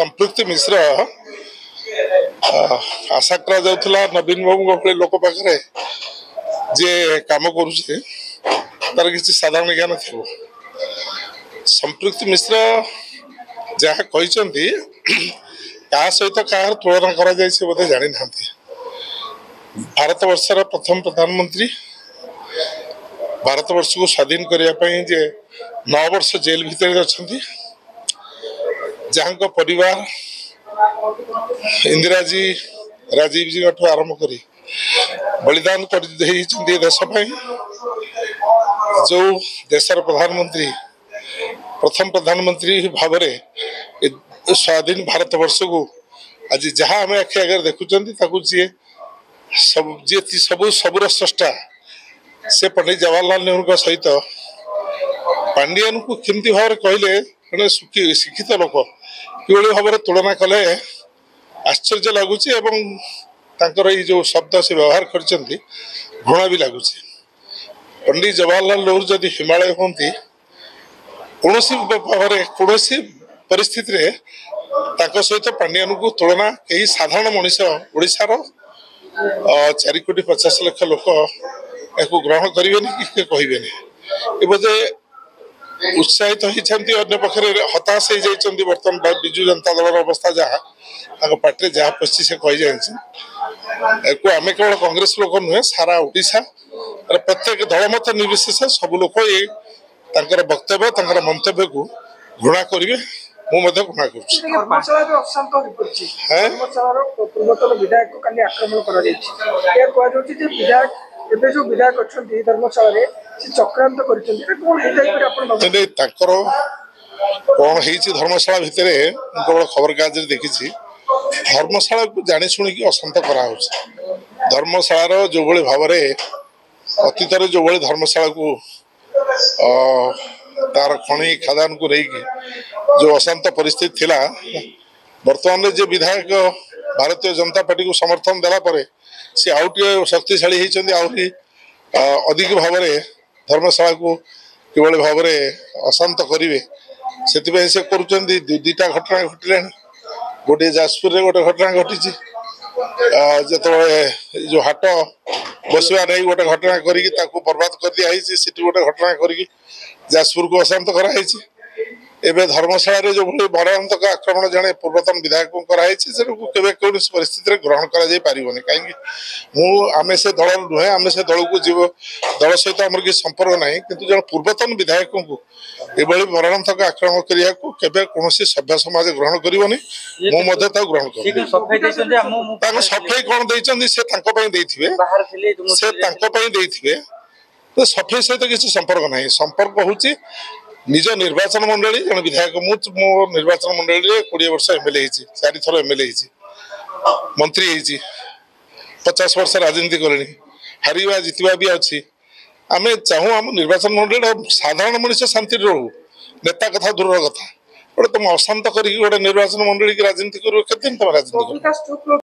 संपृक्ति मिश्र आशा करा नवीन बाबू भले लोक पाखे जे कम करुचे तार किसी साधारण ज्ञान थी संपृक्ति मिश्र जहाँ कहते क्या सहित क्या तुलना कर बोधे जानी ना भारत वर्षर प्रथम प्रधानमंत्री भारत वर्ष को स्वाधीन करने जे 9 वर्ष जेल भितर अच्छा जहाँ परिवार इंदिरा जी राजीव जी आरंभ कर बलिदान कर देशपाई जो देशर प्रधानमंत्री प्रथम प्रधानमंत्री भाव स्वाधीन भारत वर्ष को आज जहाँ आम आखि आगे देखुं जी सब सबुर स्रष्टा से पंडित जवाहरलाल नेहरू सहित पांडियन को केमती भाव कहले जड़े शिक्षित लोक कि भाव तुलना कले आश्चर्य लगुच जो शब्द से व्यवहार कर घृणा भी लगुच पंडित जवाहरलाल नेहरू जदि हिमालय होती कौन भाव कौन परिस्थिति रे सहित पांडियन को तुलना कई साधारण मनीष ओडिशार 4 कोटी 50 लाख लोक या ग्रहण करेंगे कि कहे बोधे उत्साहित होती अन्य पाखे हताश हो बर्तमान विजु जनता दल अवस्था जहाँ पार्टी जहाँ पशि से कही जाए आम केवल कांग्रेस लोक नुहे सारा ओडिशा प्रत्येक दलमत निर्विशेष सब लोक ये वक्तव्य मंतव्य को घृणा करेंगे मुझे घृणा पूर्वतन विधायक को आक्रमण जो विधायक अच्छा धर्मशाला चक्रांत कर कौन धर्मशाला भितर केवल खबर कागज देखी धर्मशाला को जाशुणी अशांत करा धर्मशाला जो भाई भाव अतीत जो भाई धर्मशाला को तार खनि खादान को लेकिन जो अशांत परिस्थिति थिला वर्तमान जो विधायक भारतीय जनता पार्टी को समर्थन देला परे सी आउट शक्तिशाली होती आहरी अधिक भाव धर्मशाला को किभली भाव अशांत करेंगे से दुईटा घटना घटला गोटे जाजपुर रे गोटे घटना घटी जो जो हाट बसवा नहीं गोटे घटना करी बर्बाद कर दिखाई गोटे घटना करी जाजपुर को अशांत कराई एवं धर्मशाला जो भाई मरणांतक आक्रमण जड़े पूर्वतन विधायक कराई कौन परिस्थिति ग्रहण कर कहीं आम से दल नुहे आम से दल को जीव दल सहित आम किसी संपर्क ना कि जन पूर्वतन विधायक को ये मरणांतक आक्रमण करने को कौन सभ्य समाज ग्रहण करनी ग्रहण कर सफाई कौन देते तो सफाई सहित किसी संपर्क ना संपर्क हूँ निज निर्वाचन मंडली जन विधायक मो निर्वाचन मंडली 20 वर्ष एमएलए 4 थर एमएलए मंत्री 50 वर्ष राजनीति कले हारिवा जितवा भी अच्छी आम चाहूँ आम निर्वाचन मंडली साधारण मनुष्य शांति रहू नेता कथा दूर कथा गोटे तुम अशांत कर निर्वाचन मंडली की राजनीति कर राजनीति